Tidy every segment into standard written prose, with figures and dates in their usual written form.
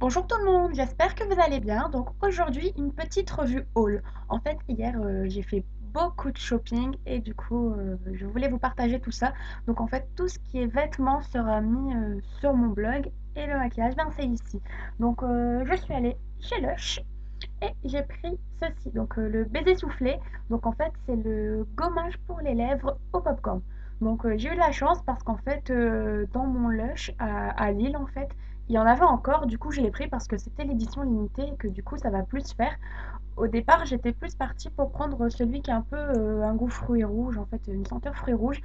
Bonjour tout le monde, j'espère que vous allez bien. Donc aujourd'hui, une petite revue haul. En fait, hier, j'ai fait beaucoup de shopping et du coup, je voulais vous partager tout ça. Donc en fait, tout ce qui est vêtements sera mis sur mon blog et le maquillage, ben, c'est ici. Donc je suis allée chez Lush et j'ai pris ceci. Donc le baiser soufflé. Donc en fait, c'est le gommage pour les lèvres au popcorn. Donc j'ai eu de la chance parce qu'en fait, dans mon Lush à Lille, en fait, il y en avait encore, du coup je l'ai pris parce que c'était l'édition limitée et que du coup ça va plus se faire. Au départ j'étais plus partie pour prendre celui qui a un peu un goût fruits rouge, en fait une senteur fruits rouge.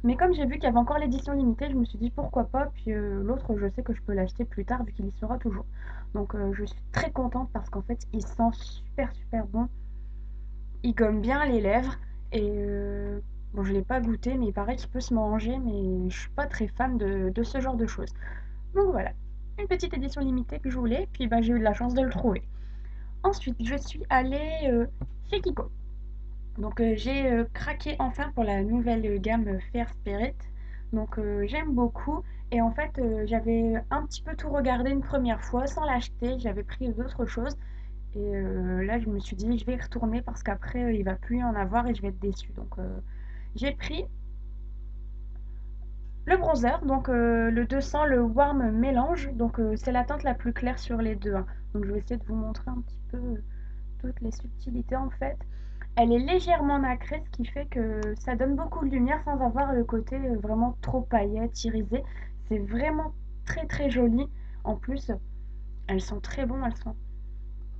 Mais comme j'ai vu qu'il y avait encore l'édition limitée, je me suis dit pourquoi pas, puis l'autre je sais que je peux l'acheter plus tard vu qu'il y sera toujours. Donc je suis très contente parce qu'en fait il sent super super bon, il gomme bien les lèvres et bon je l'ai pas goûté mais il paraît qu'il peut se manger mais je suis pas très fan de ce genre de choses. Donc voilà, une petite édition limitée que je voulais, puis bah, j'ai eu de la chance de le trouver. Ensuite, je suis allée chez Kiko. Donc j'ai craqué enfin pour la nouvelle gamme Fair Spirit. Donc j'aime beaucoup. Et en fait, j'avais un petit peu tout regardé une première fois sans l'acheter. J'avais pris d'autres choses. Et là, je me suis dit, je vais y retourner parce qu'après, il va plus y en avoir et je vais être déçue. Donc j'ai pris le bronzer, donc le 200, le Warm Mélange, donc c'est la teinte la plus claire sur les deux, hein. Donc je vais essayer de vous montrer un petit peu toutes les subtilités en fait. Elle est légèrement nacrée, ce qui fait que ça donne beaucoup de lumière sans avoir le côté vraiment trop paillette, irisé. C'est vraiment très très joli. En plus, elles sont très bonnes, elles sont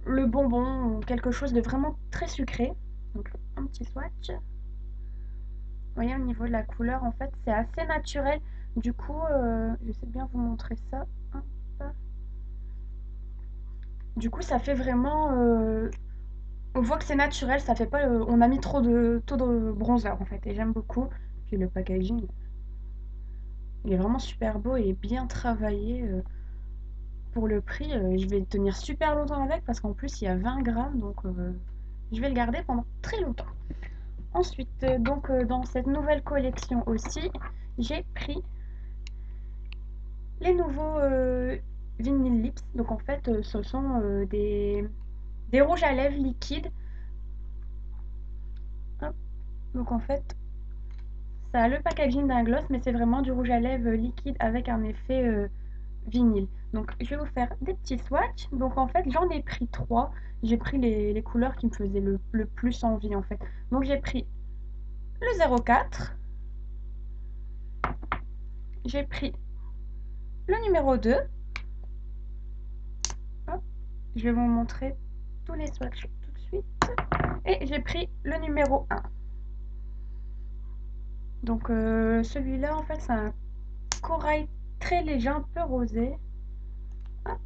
le bonbon, quelque chose de vraiment très sucré. Donc un petit swatch. Vous voyez, au niveau de la couleur, en fait, c'est assez naturel. Du coup, j'essaie de bien vous montrer ça. Hop. Du coup, ça fait vraiment... on voit que c'est naturel, ça fait pas... on a mis trop de bronzer, en fait, et j'aime beaucoup. Puis le packaging, il est vraiment super beau et bien travaillé. Pour le prix, je vais tenir super longtemps avec, parce qu'en plus, il y a 20 grammes, donc je vais le garder pendant très longtemps. Ensuite, donc, dans cette nouvelle collection aussi, j'ai pris les nouveaux Vinyl Lips. Donc en fait, ce sont des rouges à lèvres liquides. Hop. Donc en fait, ça a le packaging d'un gloss, mais c'est vraiment du rouge à lèvres liquide avec un effet vinyle. Donc je vais vous faire des petits swatchs. Donc en fait, j'en ai pris trois. J'ai pris les couleurs qui me faisaient le plus envie en fait. Donc j'ai pris le 04. J'ai pris le numéro 2. Hop. Je vais vous montrer tous les swatchs tout de suite. Et j'ai pris le numéro 1. Donc celui-là, en fait, c'est un corail très léger, un peu rosé. Hop,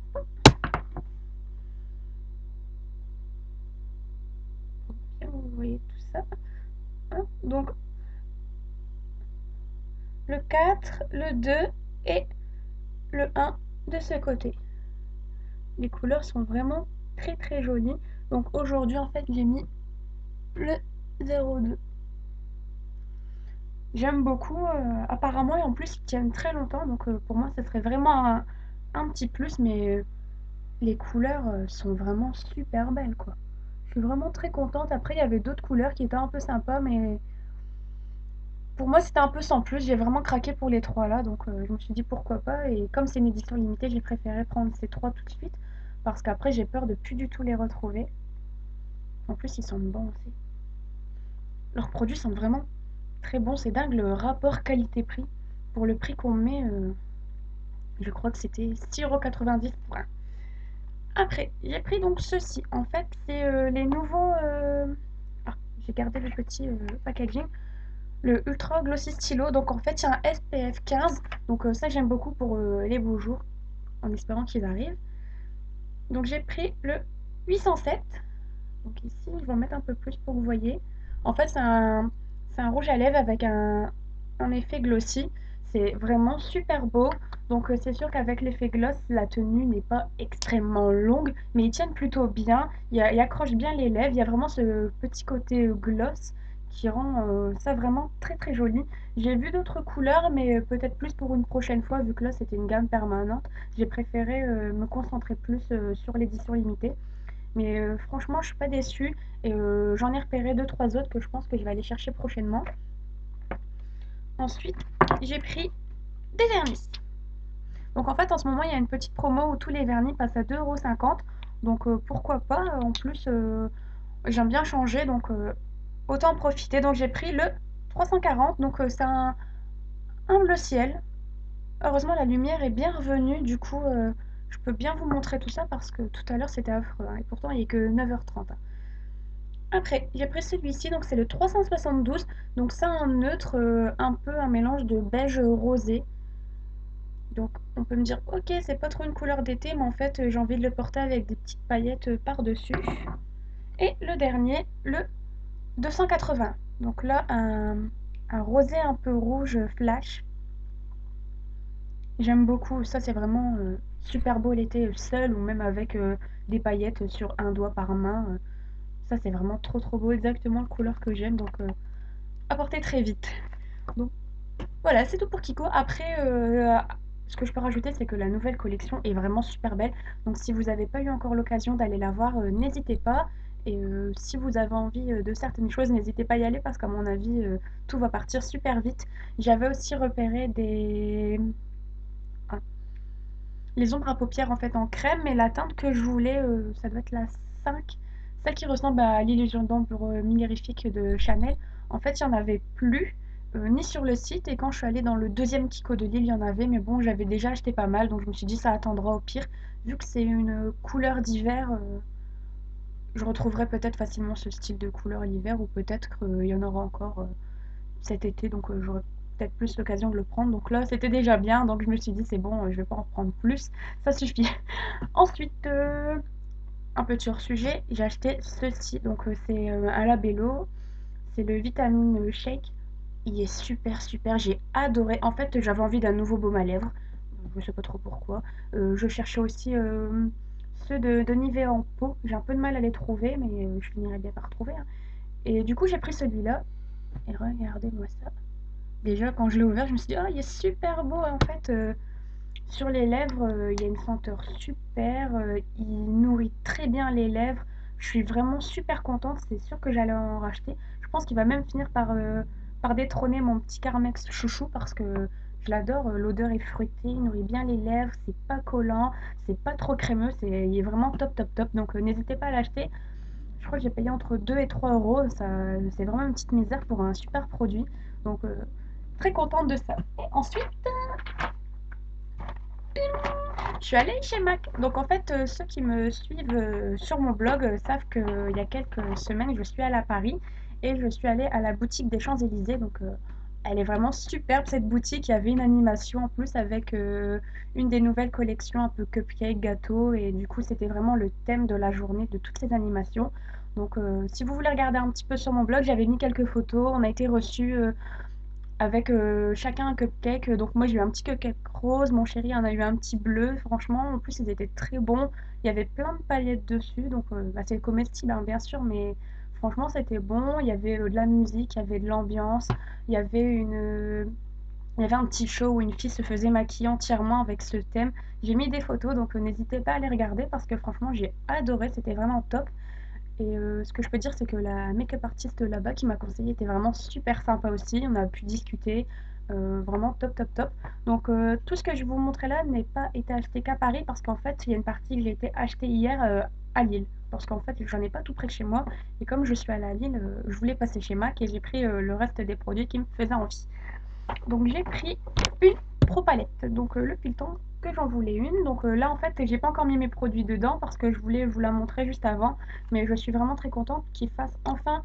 bien vous voyez tout ça. Hop. Donc le 4, le 2 et le 1 de ce côté. Les couleurs sont vraiment très très jolies. Donc aujourd'hui, en fait, j'ai mis le 02. J'aime beaucoup, apparemment, et en plus, ils tiennent très longtemps. Donc pour moi, ce serait vraiment un petit plus, mais les couleurs sont vraiment super belles, quoi. Je suis vraiment très contente. Après, il y avait d'autres couleurs qui étaient un peu sympas, mais pour moi, c'était un peu sans plus. J'ai vraiment craqué pour les trois là, donc je me suis dit pourquoi pas. Et comme c'est une édition limitée, j'ai préféré prendre ces trois tout de suite, parce qu'après, j'ai peur de plus du tout les retrouver. En plus, ils sont bons aussi. Leurs produits sont vraiment très bons. C'est dingue le rapport qualité-prix. Pour le prix qu'on met, je crois que c'était 6,90 € pour un. Après, j'ai pris donc ceci. En fait, c'est les nouveaux. Ah, j'ai gardé le petit packaging. Le Ultra Glossy Stylo. Donc en fait, il y a un SPF 15. Donc ça, j'aime beaucoup pour les beaux jours, en espérant qu'ils arrivent. Donc j'ai pris le 807. Donc ici, je vais en mettre un peu plus pour que vous voyez. En fait, c'est un rouge à lèvres avec un effet glossy. C'est vraiment super beau. Donc c'est sûr qu'avec l'effet gloss, la tenue n'est pas extrêmement longue, mais ils tiennent plutôt bien. Il accroche bien les lèvres. Il y a vraiment ce petit côté gloss qui rend ça vraiment très très joli. J'ai vu d'autres couleurs, mais peut-être plus pour une prochaine fois, vu que là c'était une gamme permanente. J'ai préféré me concentrer plus sur l'édition limitée. Mais franchement, je suis pas déçue. Et j'en ai repéré deux, trois autres que je pense que je vais aller chercher prochainement. Ensuite, j'ai pris des vernis. Donc en fait, en ce moment, il y a une petite promo où tous les vernis passent à 2,50 €. Donc pourquoi pas. En plus, j'aime bien changer, donc autant en profiter. Donc j'ai pris le 340. Donc c'est un bleu ciel. Heureusement, la lumière est bien revenue. Du coup, je peux bien vous montrer tout ça parce que tout à l'heure, c'était affreux, hein, et pourtant, il n'est que 9h30. Après, j'ai pris celui-ci, donc c'est le 372. Donc ça en neutre, un peu un mélange de beige rosé. Donc on peut me dire, ok, c'est pas trop une couleur d'été, mais en fait j'ai envie de le porter avec des petites paillettes par-dessus. Et le dernier, le 280. Donc là, un rosé un peu rouge flash. J'aime beaucoup, ça c'est vraiment super beau l'été seul ou même avec des paillettes sur un doigt par main. Ça c'est vraiment trop trop beau, exactement la couleur que j'aime, donc à porter très vite. Donc voilà, c'est tout pour Kiko. Après, ce que je peux rajouter, c'est que la nouvelle collection est vraiment super belle. Donc si vous n'avez pas eu encore l'occasion d'aller la voir, n'hésitez pas. Et si vous avez envie de certaines choses, n'hésitez pas à y aller parce qu'à mon avis, tout va partir super vite. J'avais aussi repéré ah, les ombres à paupières en fait en crème, mais la teinte que je voulais, ça doit être la 5, celle qui ressemble à l'illusion d'ombre minérifique de Chanel. En fait, il n'y en avait plus, ni sur le site, et quand je suis allée dans le deuxième Kiko de Lille, il y en avait, mais bon, j'avais déjà acheté pas mal, donc je me suis dit ça attendra au pire. Vu que c'est une couleur d'hiver, je retrouverai peut-être facilement ce style de couleur l'hiver, ou peut-être qu'il y en aura encore cet été, donc j'aurai peut-être plus l'occasion de le prendre. Donc là, c'était déjà bien, donc je me suis dit c'est bon, je vais pas en prendre plus, ça suffit. Ensuite, un petit hors-sujet, j'ai acheté ceci, donc c'est un labello, c'est le vitamine shake. Il est super super, j'ai adoré. En fait, j'avais envie d'un nouveau baume à lèvres, je sais pas trop pourquoi. Je cherchais aussi ceux de Nivea en pot, j'ai un peu de mal à les trouver, mais je finirai bien par trouver, hein. Et du coup, j'ai pris celui-là, et regardez-moi ça. Déjà, quand je l'ai ouvert, je me suis dit, oh, il est super beau. En fait, sur les lèvres, il y a une senteur super. Il nourrit très bien les lèvres. Je suis vraiment super contente. C'est sûr que j'allais en racheter. Je pense qu'il va même finir par détrôner mon petit Carmex chouchou parce que je l'adore. L'odeur est fruitée, il nourrit bien les lèvres. C'est pas collant, c'est pas trop crémeux. Il est vraiment top, top, top. Donc, n'hésitez pas à l'acheter. Je crois que j'ai payé entre 2 et 3 euros. Ça, c'est vraiment une petite misère pour un super produit. Donc, très contente de ça. Et ensuite, je suis allée chez Mac. Donc en fait, ceux qui me suivent sur mon blog savent qu'il y a quelques semaines, je suis allée à Paris et je suis allée à la boutique des Champs-Élysées. Donc elle est vraiment superbe cette boutique. Il y avait une animation en plus avec une des nouvelles collections un peu cupcake, gâteau. Et du coup, c'était vraiment le thème de la journée de toutes ces animations. Donc si vous voulez regarder un petit peu sur mon blog, j'avais mis quelques photos. On a été reçus avec chacun un cupcake. Donc moi j'ai eu un petit cupcake rose, mon chéri en a eu un petit bleu. Franchement, en plus ils étaient très bons. Il y avait plein de paillettes dessus, donc bah, c'est comestible hein, bien sûr, mais franchement c'était bon. Il y avait de la musique, il y avait de l'ambiance, il y avait il y avait un petit show où une fille se faisait maquiller entièrement avec ce thème. J'ai mis des photos, donc n'hésitez pas à les regarder parce que franchement j'ai adoré, c'était vraiment top. Et ce que je peux dire, c'est que la make-up artiste là-bas qui m'a conseillé était vraiment super sympa aussi. On a pu discuter, vraiment top, top, top. Donc tout ce que je vous montrais là n'est pas été acheté qu'à Paris parce qu'en fait, il y a une partie que j'ai été achetée hier à Lille. Parce qu'en fait, j'en ai pas tout près de chez moi. Et comme je suis allée à Lille, je voulais passer chez Mac et j'ai pris le reste des produits qui me faisaient envie. Donc j'ai pris une Pro Palette, donc le Pilton que j'en voulais une. Donc là en fait j'ai pas encore mis mes produits dedans parce que je voulais vous la montrer juste avant, mais je suis vraiment très contente qu'ils fassent enfin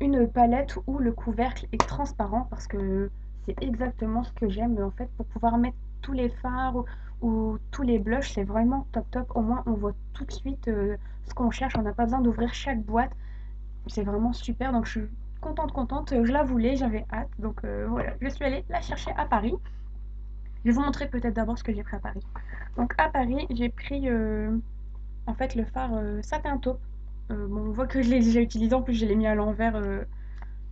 une palette où le couvercle est transparent parce que c'est exactement ce que j'aime en fait pour pouvoir mettre tous les fards ou tous les blushs, c'est vraiment top top. Au moins on voit tout de suite ce qu'on cherche, on n'a pas besoin d'ouvrir chaque boîte, c'est vraiment super. Donc je suis contente, contente, je la voulais, j'avais hâte, donc voilà, je suis allée la chercher à Paris. Je vais vous montrer peut-être d'abord ce que j'ai pris à Paris. Donc à Paris, j'ai pris en fait le fard satin taupe. Bon, on voit que je l'ai déjà utilisé, en plus je l'ai mis à l'envers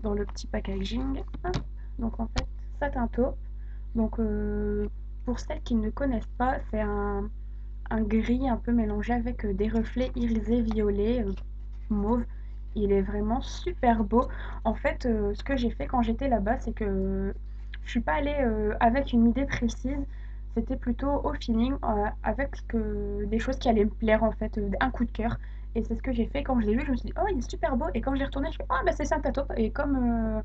dans le petit packaging. Donc en fait, satin taupe. Donc pour celles qui ne connaissent pas, c'est un gris un peu mélangé avec des reflets irisés violets, mauve. Il est vraiment super beau. En fait, ce que j'ai fait quand j'étais là-bas, c'est que je suis pas allée avec une idée précise. C'était plutôt au feeling, avec des choses qui allaient me plaire en fait, un coup de cœur. Et c'est ce que j'ai fait quand je l'ai vu. Je me suis dit, oh, il est super beau. Et quand je l'ai retourné, je fais, ah, bah c'est Synthataupe. Et comme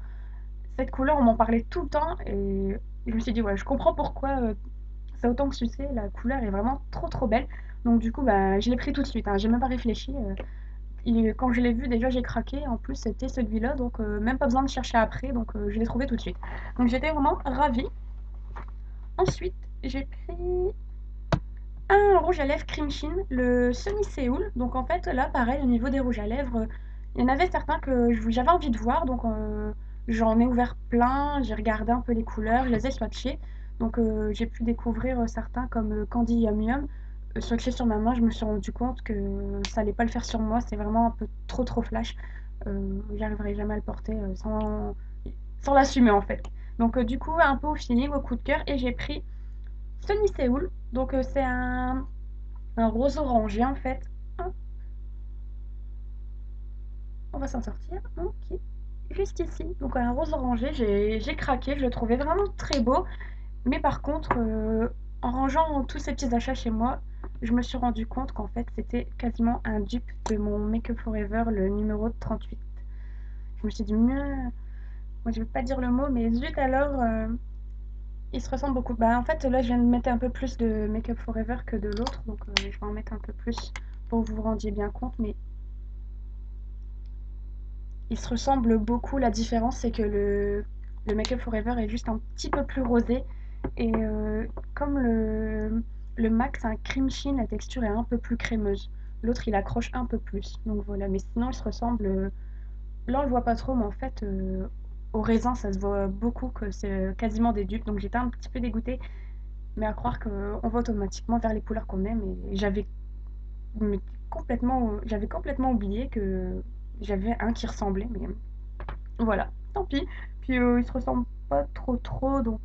cette couleur, on m'en parlait tout le temps. Et je me suis dit, ouais, je comprends pourquoi ça a autant que succès. La couleur est vraiment trop trop belle. Donc du coup, bah, je l'ai pris tout de suite, hein. J'ai même pas réfléchi. Quand je l'ai vu, déjà j'ai craqué. En plus, c'était celui-là, donc même pas besoin de chercher après. Donc je l'ai trouvé tout de suite. Donc j'étais vraiment ravie. Ensuite, j'ai pris un rouge à lèvres Cream Sheen, le Semi Séoul. Donc en fait, là, pareil, au niveau des rouges à lèvres, il y en avait certains que j'avais envie de voir. Donc j'en ai ouvert plein, j'ai regardé un peu les couleurs, je les ai swatchés. Donc j'ai pu découvrir certains comme Candy Yum Yum. Swatché sur ma main, je me suis rendu compte que ça allait pas le faire sur moi. C'est vraiment un peu trop trop flash. J'arriverai jamais à le porter sans l'assumer en fait. Donc du coup, un peu au feeling, au coup de cœur. Et j'ai pris Sunny Seoul. Donc c'est un rose orangé en fait. Hop, on va s'en sortir. Ok. Juste ici. Donc un rose orangé, j'ai craqué. Je le trouvais vraiment très beau. Mais par contre, en rangeant tous ces petits achats chez moi, je me suis rendu compte qu'en fait, c'était quasiment un dupe de mon Make Up Forever, le numéro 38. Je me suis dit, mieux, moi je vais pas dire le mot, mais zut alors, ils se ressemblent beaucoup. Bah en fait, là, je viens de mettre un peu plus de Make Up Forever que de l'autre, donc je vais en mettre un peu plus pour que vous vous rendiez bien compte, mais ils se ressemblent beaucoup. La différence, c'est que le Make Up Forever est juste un petit peu plus rosé. Et comme le MAC, c'est un cream sheen, la texture est un peu plus crémeuse. L'autre, il accroche un peu plus. Donc voilà, mais sinon, ils se ressemblent. Là, on le voit pas trop, mais en fait, au raisin, ça se voit beaucoup que c'est quasiment des dupes. Donc j'étais un petit peu dégoûtée, mais à croire qu'on va automatiquement vers les couleurs qu'on aime. Et mais j'avais complètement oublié que j'avais un qui ressemblait. Mais voilà, tant pis. Puis ils se ressemblent pas trop trop, donc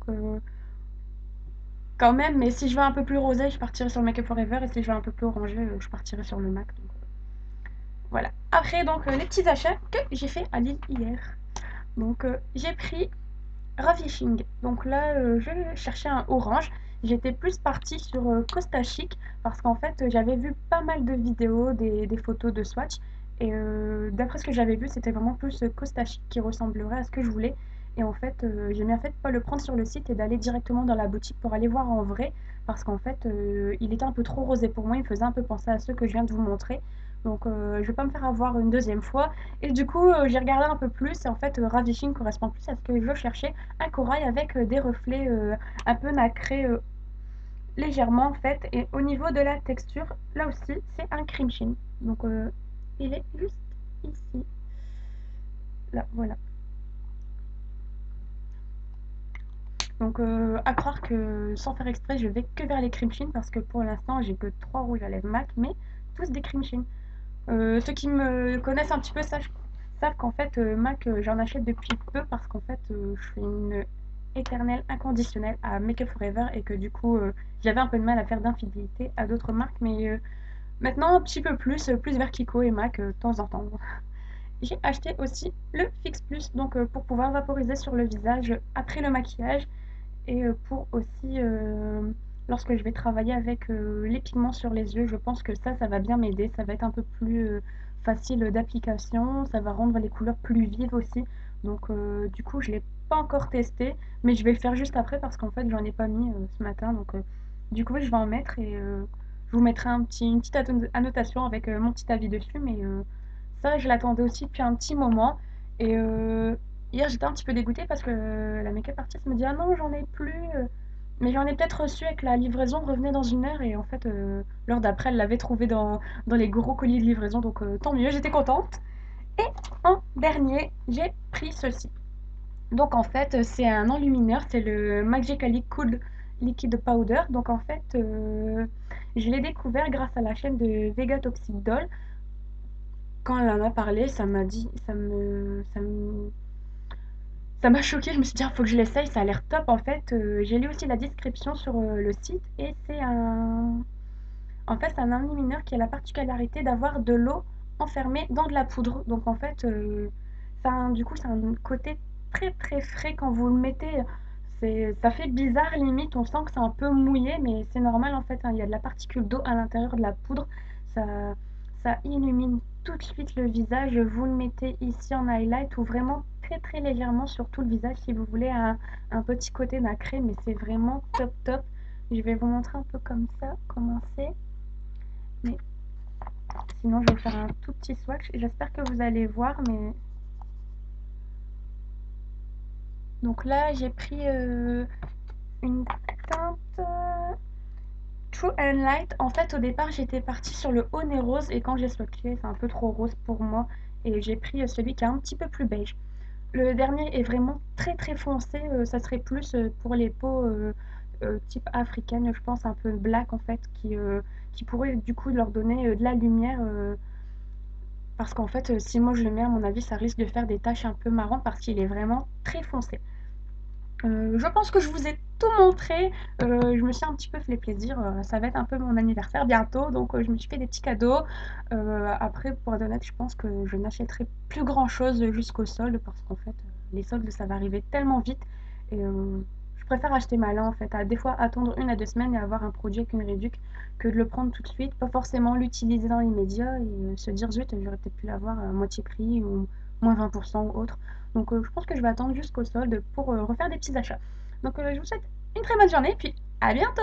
quand même. Mais si je veux un peu plus rosé, je partirai sur le Make Up Forever. Et si je veux un peu plus orangé, je partirai sur le MAC. Donc, voilà. Après, donc, les petits achats que j'ai fait à Lille hier. Donc, j'ai pris Ravishing. Donc là, je cherchais un orange. J'étais plus partie sur Costa Chic parce qu'en fait, j'avais vu pas mal de vidéos, des photos de swatch. Et d'après ce que j'avais vu, c'était vraiment plus Costa Chic qui ressemblerait à ce que je voulais. Et en fait, j'ai bien fait de pas le prendre sur le site et d'aller directement dans la boutique pour aller voir en vrai. Parce qu'en fait, il était un peu trop rosé pour moi. Il me faisait un peu penser à ceux que je viens de vous montrer. Donc, je vais pas me faire avoir une deuxième fois. Et du coup, j'ai regardé un peu plus. Et en fait, Ravishing correspond plus à ce que je cherchais, un corail avec des reflets un peu nacrés légèrement en fait. Et au niveau de la texture, là aussi, c'est un cream sheen. Donc il est juste ici. Là, voilà. Donc à croire que sans faire exprès, je vais que vers les cream sheen parce que pour l'instant, j'ai que 3 rouges à lèvres MAC, mais tous des cream sheen. Ceux qui me connaissent un petit peu savent qu'en fait, MAC, j'en achète depuis peu parce qu'en fait, je suis une éternelle inconditionnelle à Make Up Forever et que du coup, j'avais un peu de mal à faire d'infidélité à d'autres marques, mais maintenant un petit peu plus, plus vers Kiko et MAC de temps en temps. J'ai acheté aussi le Fix Plus, donc pour pouvoir vaporiser sur le visage après le maquillage et pour aussi, lorsque je vais travailler avec les pigments sur les yeux, je pense que ça va bien m'aider. Ça va être un peu plus facile d'application. Ça va rendre les couleurs plus vives aussi. Donc, du coup, je ne l'ai pas encore testé, mais je vais le faire juste après parce qu'en fait, j'en ai pas mis ce matin. Donc, du coup, je vais en mettre et je vous mettrai une petite annotation avec mon petit avis dessus. Mais ça, je l'attendais aussi depuis un petit moment. Et hier, j'étais un petit peu dégoûtée parce que la make-up artist me dit ah non, j'en ai plus. Mais j'en ai peut-être reçu et que la livraison revenait dans une heure. Et en fait, l'heure d'après, elle l'avait trouvé dans les gros colis de livraison. Donc tant mieux, j'étais contente. Et en dernier, j'ai pris ceci. Donc en fait, c'est un enlumineur, c'est le Magically Cool Liquid Powder. Donc en fait, je l'ai découvert grâce à la chaîne de Vega Toxic Doll. Quand elle en a parlé, ça m'a dit, ça me Ça m'a choquée, je me suis dit: «Ah, faut que je l'essaye, ça a l'air top» en fait, j'ai lu aussi la description sur, le site et c'est un enlumineur qui a la particularité d'avoir de l'eau enfermée dans de la poudre. Donc en fait, ça a un côté très, très frais quand vous le mettez, ça fait bizarre limite, on sent que c'est un peu mouillé mais c'est normal en fait, hein, il y a de la particule d'eau à l'intérieur de la poudre, ça ça illumine tout de suite le visage. Vous le mettez ici en highlight ou vraiment très, très légèrement sur tout le visage si vous voulez un petit côté nacré, mais c'est vraiment top, top. Je vais vous montrer un peu comme ça comment c'est. Mais sinon, je vais vous faire un tout petit swatch. J'espère que vous allez voir. Mais donc là, j'ai pris une teinte True and Light. En fait, au départ, j'étais partie sur le haut nez rose et quand j'ai swatché, c'est un peu trop rose pour moi. Et j'ai pris celui qui est un petit peu plus beige. Le dernier est vraiment très très foncé. Ça serait plus pour les peaux type africaine, je pense, un peu black en fait, qui pourrait du coup leur donner de la lumière. Parce qu'en fait, si moi je le mets, à mon avis, ça risque de faire des taches un peu marrantes parce qu'il est vraiment très foncé. Je pense que je vous ai tout montré. Je me suis un petit peu fait plaisir. Ça va être un peu mon anniversaire bientôt, donc je me suis fait des petits cadeaux. Après, pour être honnête, je pense que je n'achèterai plus grand-chose jusqu'au solde parce qu'en fait, les soldes, ça va arriver tellement vite. Et je préfère acheter malin en fait. Des fois, attendre 1 à 2 semaines et avoir un produit avec une réduc que de le prendre tout de suite, pas forcément l'utiliser dans l'immédiat et se dire zut, j'aurais peut-être pu l'avoir à moitié prix ou moins 20% ou autre. Donc je pense que je vais attendre jusqu'au solde pour refaire des petits achats. Donc je vous souhaite une très bonne journée, puis à bientôt!